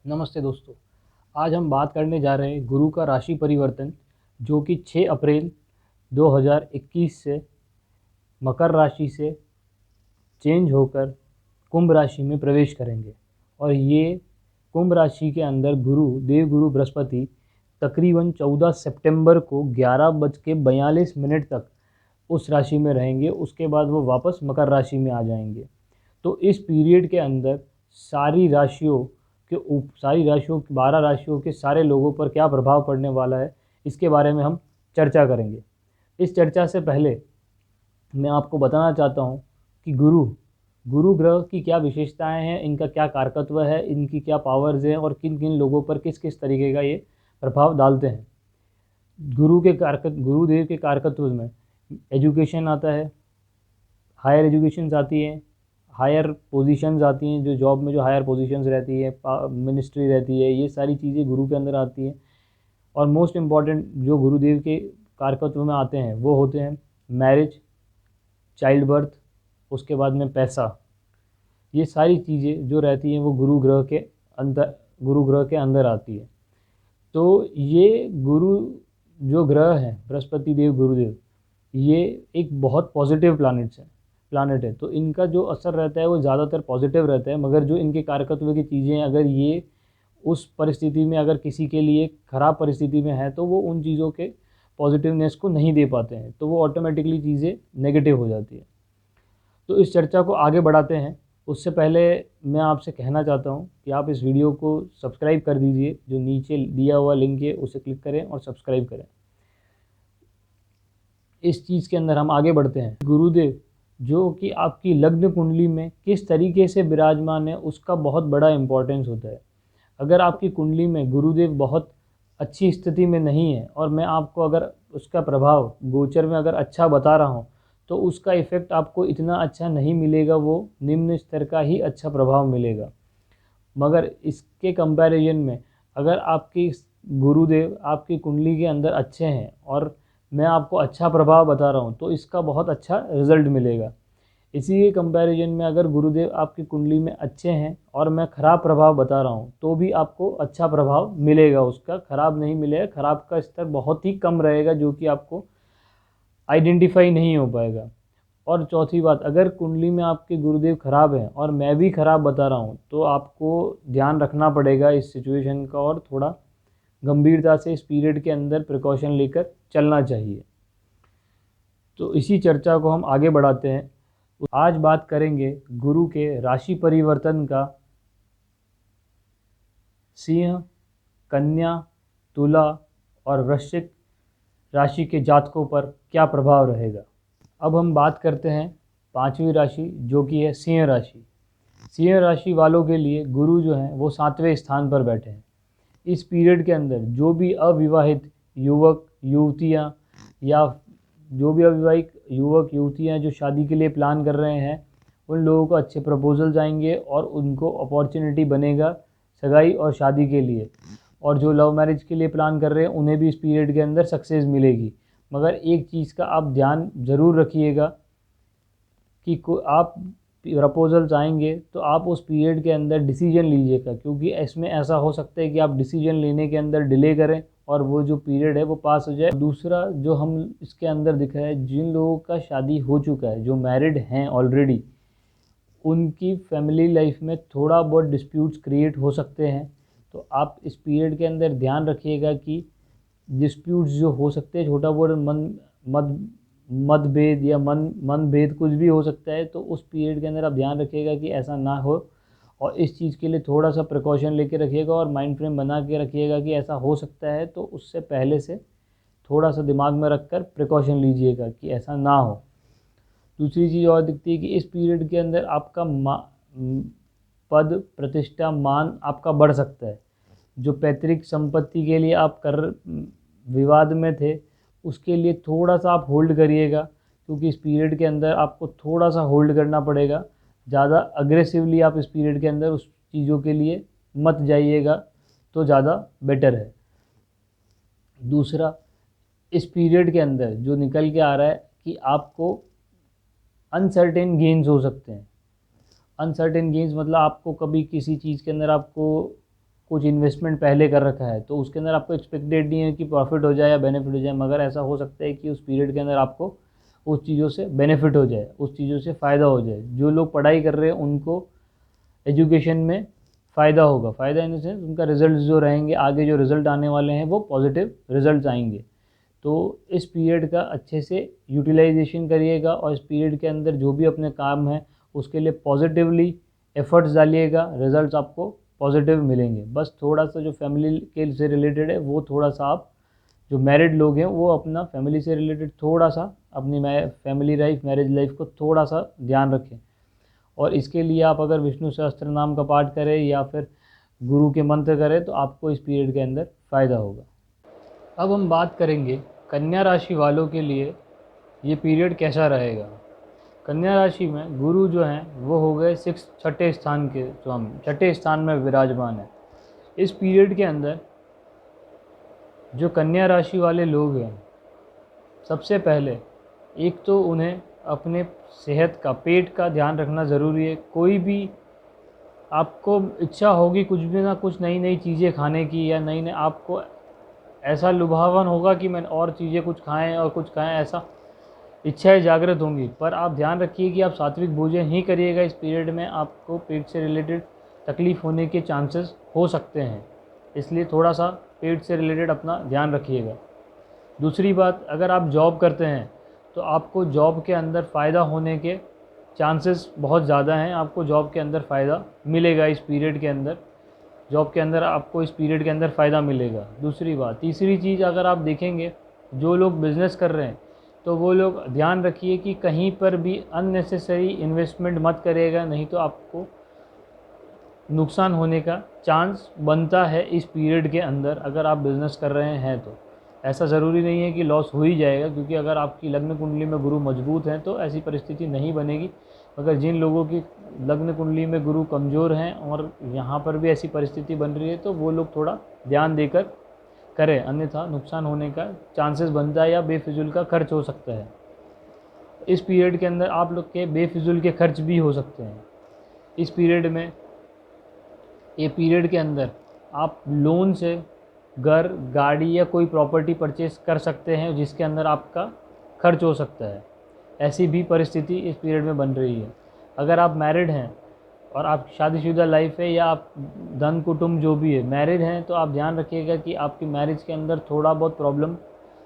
नमस्ते दोस्तों। आज हम बात करने जा रहे हैं गुरु का राशि परिवर्तन, जो कि 6 अप्रैल 2021 से मकर राशि से चेंज होकर कुंभ राशि में प्रवेश करेंगे। और ये कुंभ राशि के अंदर देवगुरु बृहस्पति तकरीबन 14 सितंबर को 11:42 तक उस राशि में रहेंगे। उसके बाद वो वापस मकर राशि में आ जाएंगे। तो इस पीरियड के अंदर सारी राशियों 12 राशियों के सारे लोगों पर क्या प्रभाव पड़ने वाला है, इसके बारे में हम चर्चा करेंगे। इस चर्चा से पहले मैं आपको बताना चाहता हूँ कि गुरु ग्रह की क्या विशेषताएं हैं, इनका क्या कारकत्व है, इनकी क्या पावर्स हैं और किन किन लोगों पर किस किस तरीके का ये प्रभाव डालते हैं। गुरुदेव के कारकत्व में एजुकेशन आता है, हायर एजुकेशंस आती हैं, हायर पोजीशंस आती हैं, जो जॉब में जो हायर पोजीशंस रहती है, मिनिस्ट्री रहती है, ये सारी चीज़ें गुरु के अंदर आती हैं। और मोस्ट इम्पॉर्टेंट जो गुरुदेव के कारकत्व में आते हैं वो होते हैं मैरिज, चाइल्ड बर्थ, उसके बाद में पैसा। ये सारी चीज़ें जो रहती हैं वो गुरु ग्रह के अंदर आती है। तो ये गुरु जो ग्रह हैं, बृहस्पति देव गुरुदेव, ये एक बहुत पॉजिटिव प्लानट है। तो इनका जो असर रहता है वो ज़्यादातर पॉजिटिव रहता है। मगर जो इनके कारकत्व की चीज़ें, अगर ये उस परिस्थिति में, अगर किसी के लिए ख़राब परिस्थिति में है, तो वो उन चीज़ों के पॉजिटिवनेस को नहीं दे पाते हैं, तो वो ऑटोमेटिकली चीज़ें नेगेटिव हो जाती है। तो इस चर्चा को आगे बढ़ाते हैं। उससे पहले मैं आपसे कहना चाहता हूँ कि आप इस वीडियो को सब्सक्राइब कर दीजिए। जो नीचे दिया हुआ लिंक है उसे क्लिक करें और सब्सक्राइब करें। इस चीज़ के अंदर हम आगे बढ़ते हैं। गुरुदेव जो कि आपकी लग्न कुंडली में किस तरीके से विराजमान है, उसका बहुत बड़ा इम्पोर्टेंस होता है। अगर आपकी कुंडली में गुरुदेव बहुत अच्छी स्थिति में नहीं है और मैं आपको अगर उसका प्रभाव गोचर में अगर अच्छा बता रहा हूँ, तो उसका इफ़ेक्ट आपको इतना अच्छा नहीं मिलेगा, वो निम्न स्तर का ही अच्छा प्रभाव मिलेगा। मगर इसके कंपैरिजन में अगर आपकी गुरुदेव आपकी कुंडली के अंदर अच्छे हैं और मैं आपको अच्छा प्रभाव बता रहा हूँ, तो इसका बहुत अच्छा रिज़ल्ट मिलेगा। इसी के कंपैरिजन में अगर गुरुदेव आपकी कुंडली में अच्छे हैं और मैं ख़राब प्रभाव बता रहा हूँ, तो भी आपको अच्छा प्रभाव मिलेगा, उसका ख़राब नहीं मिलेगा। ख़राब का स्तर बहुत ही कम रहेगा, जो कि आपको आइडेंटिफाई नहीं हो पाएगा। और चौथी बात, अगर कुंडली में आपके गुरुदेव खराब हैं और मैं भी खराब बता रहा हूँ, तो आपको ध्यान रखना पड़ेगा इस सिचुएशन का और थोड़ा गंभीरता से इस पीरियड के अंदर प्रिकॉशन लेकर चलना चाहिए। तो इसी चर्चा को हम आगे बढ़ाते हैं। आज बात करेंगे गुरु के राशि परिवर्तन का सिंह, कन्या, तुला और वृश्चिक राशि के जातकों पर क्या प्रभाव रहेगा। अब हम बात करते हैं पांचवी राशि, जो कि है सिंह राशि। सिंह राशि वालों के लिए गुरु जो हैं वो 7वें स्थान पर बैठे हैं। इस पीरियड के अंदर जो भी अविवाहित युवक युवतियां या जो शादी के लिए प्लान कर रहे हैं, उन लोगों को अच्छे प्रपोजल्स आएंगे और उनको अपॉर्चुनिटी बनेगा सगाई और शादी के लिए। और जो लव मैरिज के लिए प्लान कर रहे हैं, उन्हें भी इस पीरियड के अंदर सक्सेस मिलेगी। मगर एक चीज़ का आप ध्यान ज़रूर रखिएगा कि आप प्रपोजल्स आएंगे तो आप उस पीरियड के अंदर डिसीजन लीजिएगा, क्योंकि इसमें ऐसा हो सकता है कि आप डिसीजन लेने के अंदर डिले करें और वो जो पीरियड है वो पास हो जाए। दूसरा जो हम इसके अंदर दिखा है, जिन लोगों का शादी हो चुका है, जो मैरिड हैं ऑलरेडी, उनकी फैमिली लाइफ में थोड़ा बहुत डिस्प्यूट्स क्रिएट हो सकते हैं। तो आप इस पीरियड के अंदर ध्यान रखिएगा कि डिस्प्यूट्स जो हो सकते हैं, छोटा बहुत मतभेद या मनभेद कुछ भी हो सकता है, तो उस पीरियड के अंदर आप ध्यान रखिएगा कि ऐसा ना हो। और इस चीज़ के लिए थोड़ा सा प्रिकॉशन लेके रखिएगा और माइंड फ्रेम बना के रखिएगा कि ऐसा हो सकता है, तो उससे पहले से थोड़ा सा दिमाग में रखकर प्रिकॉशन लीजिएगा कि ऐसा ना हो। दूसरी चीज़ और दिखती है कि इस पीरियड के अंदर आपका पद प्रतिष्ठा मान आपका बढ़ सकता है। जो पैतृक संपत्ति के लिए आप विवाद में थे, उसके लिए थोड़ा सा आप होल्ड करिएगा, क्योंकि इस पीरियड के अंदर आपको थोड़ा सा होल्ड करना पड़ेगा। ज़्यादा अग्रेसिवली आप इस पीरियड के अंदर उस चीज़ों के लिए मत जाइएगा, तो ज़्यादा बेटर है। दूसरा, इस पीरियड के अंदर जो निकल के आ रहा है कि आपको अनसर्टेन गेन्स हो सकते हैं। अनसर्टेन गेन्स मतलब आपको कभी किसी चीज़ के अंदर आपको कुछ इन्वेस्टमेंट पहले कर रखा है तो उसके अंदर आपको एक्सपेक्टेड नहीं है कि प्रॉफिट हो जाए या बेनिफिट हो जाए, मगर ऐसा हो सकता है कि उस पीरियड के अंदर आपको उस चीज़ों से बेनिफिट हो जाए, उस चीज़ों से फ़ायदा हो जाए। जो लोग पढ़ाई कर रहे हैं उनको एजुकेशन में फ़ायदा होगा, फ़ायदा इन द सेंस उनका रिज़ल्ट जो रहेंगे, आगे जो रिज़ल्ट आने वाले हैं वो पॉजिटिव रिज़ल्ट आएंगे। तो इस पीरियड का अच्छे से यूटिलाइजेशन करिएगा और इस पीरियड के अंदर जो भी अपने काम है उसके लिए पॉजिटिवली एफर्ट्स डालिएगा, रिज़ल्ट्स आपको पॉजिटिव मिलेंगे। बस थोड़ा सा जो फैमिली के से रिलेटेड है वो थोड़ा सा आप जो मैरिड लोग हैं वो अपना फैमिली से रिलेटेड थोड़ा सा अपनी फैमिली लाइफ, मैरिज लाइफ को थोड़ा सा ध्यान रखें। और इसके लिए आप अगर विष्णु सहस्त्र नाम का पाठ करें या फिर गुरु के मंत्र करें तो आपको इस पीरियड के अंदर फ़ायदा होगा। अब हम बात करेंगे कन्या राशि वालों के लिए ये पीरियड कैसा रहेगा। कन्या राशि में गुरु जो हैं वो हो गए छठे स्थान के स्वामी, छठे स्थान में विराजमान है। इस पीरियड के अंदर जो कन्या राशि वाले लोग हैं, सबसे पहले एक तो उन्हें अपने सेहत का, पेट का ध्यान रखना ज़रूरी है। कोई भी आपको इच्छा होगी कुछ भी ना कुछ नई नई चीज़ें खाने की, या नई नई आपको ऐसा लुभावन होगा कि मैं और चीज़ें कुछ खाएं और कुछ खाएं, ऐसा इच्छाएं जागृत होंगी। पर आप ध्यान रखिए कि आप सात्विक भोजन ही करिएगा। इस पीरियड में आपको पेट से रिलेटेड तकलीफ़ होने के चांसेस हो सकते हैं, इसलिए थोड़ा सा पेट से रिलेटेड अपना ध्यान रखिएगा। दूसरी बात, अगर आप जॉब करते हैं तो आपको जॉब के अंदर फ़ायदा होने के चांसेस बहुत ज़्यादा हैं। आपको जॉब के अंदर फ़ायदा मिलेगा इस पीरियड के अंदर, जॉब के अंदर आपको इस पीरियड के अंदर फ़ायदा मिलेगा। दूसरी बात, तीसरी चीज़, अगर आप देखेंगे जो लोग बिज़नेस कर रहे हैं तो वो लोग ध्यान रखिए कि कहीं पर भी अननेसेसरी इन्वेस्टमेंट मत करिएगा, नहीं तो आपको नुकसान होने का चांस बनता है इस पीरियड के अंदर। अगर आप बिज़नेस कर रहे हैं तो ऐसा ज़रूरी नहीं है कि लॉस हो ही जाएगा, क्योंकि अगर आपकी लग्न कुंडली में गुरु मजबूत है तो ऐसी परिस्थिति नहीं बनेगी। मगर जिन लोगों की लग्न कुंडली में गुरु कमज़ोर हैं और यहाँ पर भी ऐसी परिस्थिति बन रही है तो वो लोग थोड़ा ध्यान देकर करें, अन्यथा नुकसान होने का चांसेस बनता है या बेफिजूल का खर्च हो सकता है। इस पीरियड के अंदर आप लोग के बेफिजूल के खर्च भी हो सकते हैं। इस पीरियड में, ये पीरियड के अंदर आप लोन से घर, गाड़ी या कोई प्रॉपर्टी परचेस कर सकते हैं जिसके अंदर आपका खर्च हो सकता है। ऐसी भी परिस्थिति इस पीरियड में बन रही है। अगर आप मैरिड हैं और आप शादीशुदा लाइफ है, या आप धन कुटुंब जो भी है मैरिड हैं, तो आप ध्यान रखिएगा कि आपकी मैरिज के अंदर थोड़ा बहुत प्रॉब्लम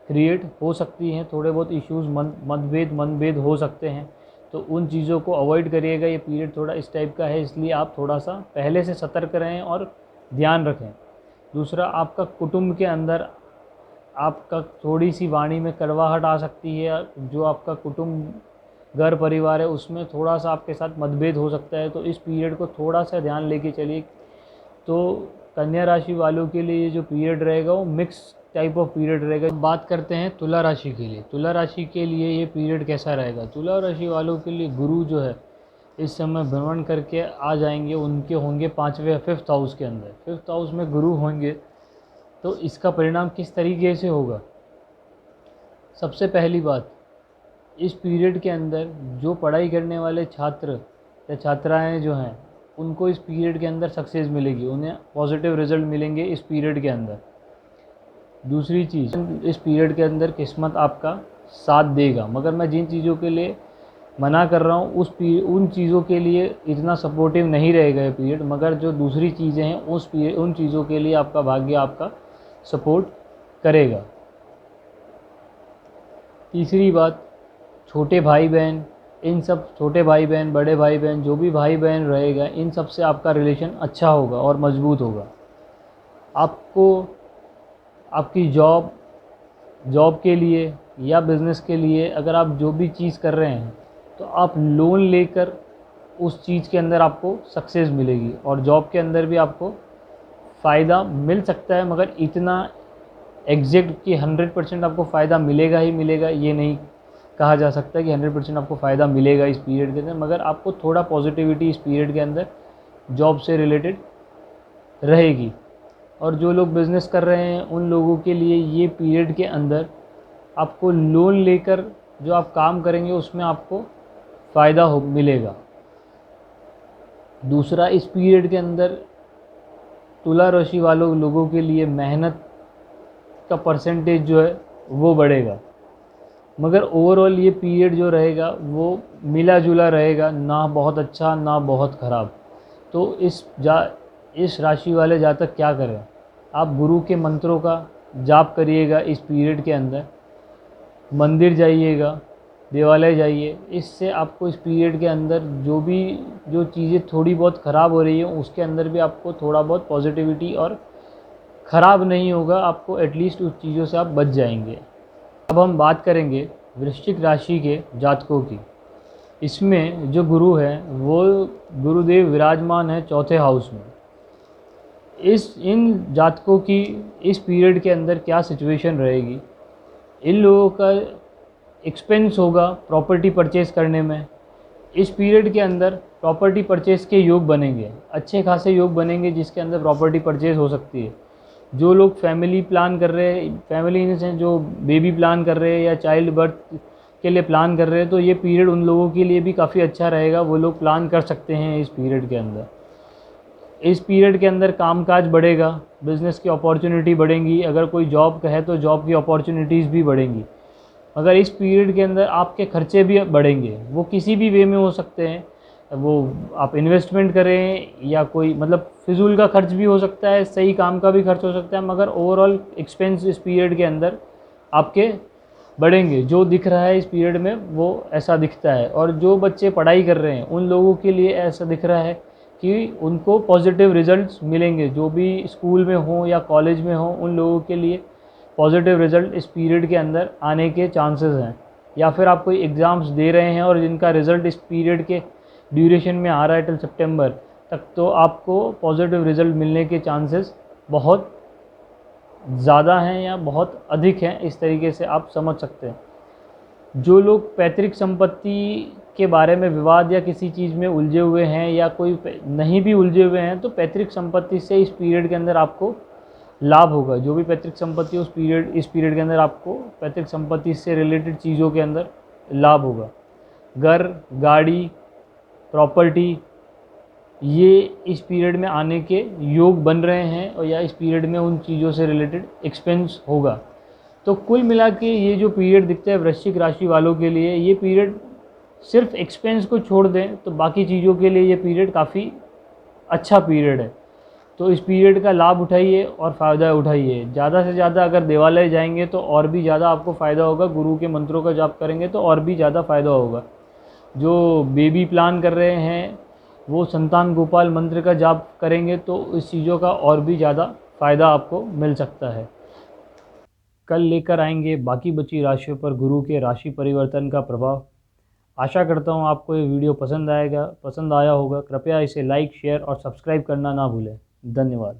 क्रिएट हो सकती हैं, थोड़े बहुत इश्यूज़, मनभेद हो सकते हैं। तो उन चीज़ों को अवॉइड करिएगा। ये पीरियड थोड़ा इस टाइप का है, इसलिए आप थोड़ा सा पहले से सतर्क रहें और ध्यान रखें। दूसरा, आपका कुटुंब के अंदर आपका थोड़ी सी वाणी में कड़वाहट आ सकती है। जो आपका कुटुंब, घर परिवार है, उसमें थोड़ा सा आपके साथ मतभेद हो सकता है, तो इस पीरियड को थोड़ा सा ध्यान लेके चलिए। तो कन्या राशि वालों के लिए ये जो पीरियड रहेगा वो मिक्स टाइप ऑफ पीरियड रहेगा। बात करते हैं तुला राशि के लिए। तुला राशि के लिए ये पीरियड कैसा रहेगा। तुला राशि वालों के लिए गुरु जो है इस समय भ्रमण करके आ जाएंगे, उनके होंगे 5वें 5th हाउस के अंदर। 5th हाउस में गुरु होंगे तो इसका परिणाम किस तरीके से होगा। सबसे पहली बात, इस पीरियड के अंदर जो पढ़ाई करने वाले छात्र या छात्राएं जो हैं उनको इस पीरियड के अंदर सक्सेस मिलेगी, उन्हें पॉजिटिव रिजल्ट मिलेंगे इस पीरियड के अंदर। दूसरी चीज़, इस पीरियड के अंदर किस्मत आपका साथ देगा। मगर मैं जिन चीज़ों के लिए मना कर रहा हूँ उन चीज़ों के लिए इतना सपोर्टिव नहीं रहेगा ये पीरियड, मगर जो दूसरी चीज़ें हैं उन चीज़ों के लिए आपका भाग्य आपका सपोर्ट करेगा। तीसरी बात, छोटे भाई बहन, इन सब छोटे भाई बहन, बड़े भाई बहन, जो भी भाई बहन रहेगा, इन सब से आपका रिलेशन अच्छा होगा और मजबूत होगा। आपको आपकी जॉब के लिए या बिज़नेस के लिए अगर आप जो भी चीज़ कर रहे हैं तो आप लोन लेकर उस चीज़ के अंदर आपको सक्सेस मिलेगी। और जॉब के अंदर भी आपको फ़ायदा मिल सकता है, मगर इतना एग्जैक्ट कि 100% आपको फ़ायदा मिलेगा ही मिलेगा ये नहीं कहा जा सकता कि 100% आपको फ़ायदा मिलेगा इस पीरियड के अंदर। मगर आपको थोड़ा पॉजिटिविटी इस पीरियड के अंदर जॉब से रिलेटेड रहेगी। और जो लोग बिज़नेस कर रहे हैं उन लोगों के लिए ये पीरियड के अंदर आपको लोन लेकर जो आप काम करेंगे उसमें आपको फ़ायदा मिलेगा। दूसरा, इस पीरियड के अंदर तुला राशि वालों लोगों के लिए मेहनत का परसेंटेज जो है वो बढ़ेगा, मगर ओवरऑल ये पीरियड जो रहेगा वो मिला जुला रहेगा, ना बहुत अच्छा ना बहुत ख़राब। तो इस राशि वाले जातक क्या करें, आप गुरु के मंत्रों का जाप करिएगा इस पीरियड के अंदर, मंदिर जाइएगा, देवालय जाइए। इससे आपको इस पीरियड के अंदर जो चीज़ें थोड़ी बहुत ख़राब हो रही हैं उसके अंदर भी आपको थोड़ा बहुत पॉजिटिविटी और ख़राब नहीं होगा, आपको एटलीस्ट उस चीज़ों से आप बच जाएंगे। अब हम बात करेंगे वृश्चिक राशि के जातकों की। इसमें जो गुरु है वो गुरुदेव विराजमान है चौथे हाउस में। इन जातकों की इस पीरियड के अंदर क्या सिचुएशन रहेगी, इन लोगों का एक्सपेंस होगा प्रॉपर्टी परचेज़ करने में। इस पीरियड के अंदर प्रॉपर्टी परचेज़ के योग बनेंगे, अच्छे खासे योग बनेंगे जिसके अंदर प्रॉपर्टी परचेज़ हो सकती है। जो लोग फैमिली प्लान कर रहे हैं, फैमिली इन सेंस जो बेबी प्लान कर रहे हैं या चाइल्ड बर्थ के लिए प्लान कर रहे हैं, तो ये पीरियड उन लोगों के लिए भी काफ़ी अच्छा रहेगा, वो लोग प्लान कर सकते हैं इस पीरियड के अंदर। इस पीरियड के अंदर कामकाज बढ़ेगा, बिज़नेस की अपॉर्चुनिटी बढ़ेंगी, अगर कोई जॉब का है तो जॉब की अपॉर्चुनिटीज़ भी बढ़ेंगी। मगर इस पीरियड के अंदर आपके खर्चे भी बढ़ेंगे, वो किसी भी वे में हो सकते हैं, वो आप इन्वेस्टमेंट करें या कोई मतलब फिजूल का खर्च भी हो सकता है, सही काम का भी खर्च हो सकता है, मगर ओवरऑल एक्सपेंस इस पीरियड के अंदर आपके बढ़ेंगे। जो दिख रहा है इस पीरियड में वो ऐसा दिखता है। और जो बच्चे पढ़ाई कर रहे हैं उन लोगों के लिए ऐसा दिख रहा है कि उनको पॉजिटिव रिजल्ट्स मिलेंगे, जो भी स्कूल में हों या कॉलेज में हों उन लोगों के लिए पॉजिटिव रिज़ल्ट इस पीरियड के अंदर आने के चांसेस हैं। या फिर आप कोई एग्ज़ाम्स दे रहे हैं और जिनका रिज़ल्ट इस पीरियड के ड्यूरेशन में आ रहा है टिल सितंबर तक, तो आपको पॉजिटिव रिज़ल्ट मिलने के चांसेस बहुत ज़्यादा हैं या बहुत अधिक हैं, इस तरीके से आप समझ सकते हैं। जो लोग पैतृक संपत्ति के बारे में विवाद या किसी चीज़ में उलझे हुए हैं या कोई नहीं भी उलझे हुए हैं, तो पैतृक संपत्ति से इस पीरियड के अंदर आपको लाभ होगा। जो भी पैतृक संपत्ति इस पीरियड के अंदर आपको पैतृक संपत्ति से रिलेटेड चीज़ों के अंदर लाभ होगा। घर, गाड़ी, प्रॉपर्टी, ये इस पीरियड में आने के योग बन रहे हैं और या इस पीरियड में उन चीज़ों से रिलेटेड एक्सपेंस होगा। तो कुल मिला के ये जो पीरियड दिखता है वृश्चिक राशि वालों के लिए, ये पीरियड सिर्फ एक्सपेंस को छोड़ दें तो बाकी चीज़ों के लिए ये पीरियड काफ़ी अच्छा पीरियड है। तो इस पीरियड का लाभ उठाइए और फ़ायदा उठाइए। ज़्यादा से ज़्यादा अगर देवालय जाएंगे तो और भी ज़्यादा आपको फ़ायदा होगा, गुरु के मंत्रों का जाप करेंगे तो और भी ज़्यादा फ़ायदा होगा। जो बेबी प्लान कर रहे हैं वो संतान गोपाल मंत्र का जाप करेंगे तो इस चीज़ों का और भी ज़्यादा फ़ायदा आपको मिल सकता है। कल लेकर आएंगे बाकी बची राशियों पर गुरु के राशि परिवर्तन का प्रभाव। आशा करता हूँ आपको ये वीडियो पसंद आया होगा। कृपया इसे लाइक, शेयर और सब्सक्राइब करना ना भूलें। धन्यवाद।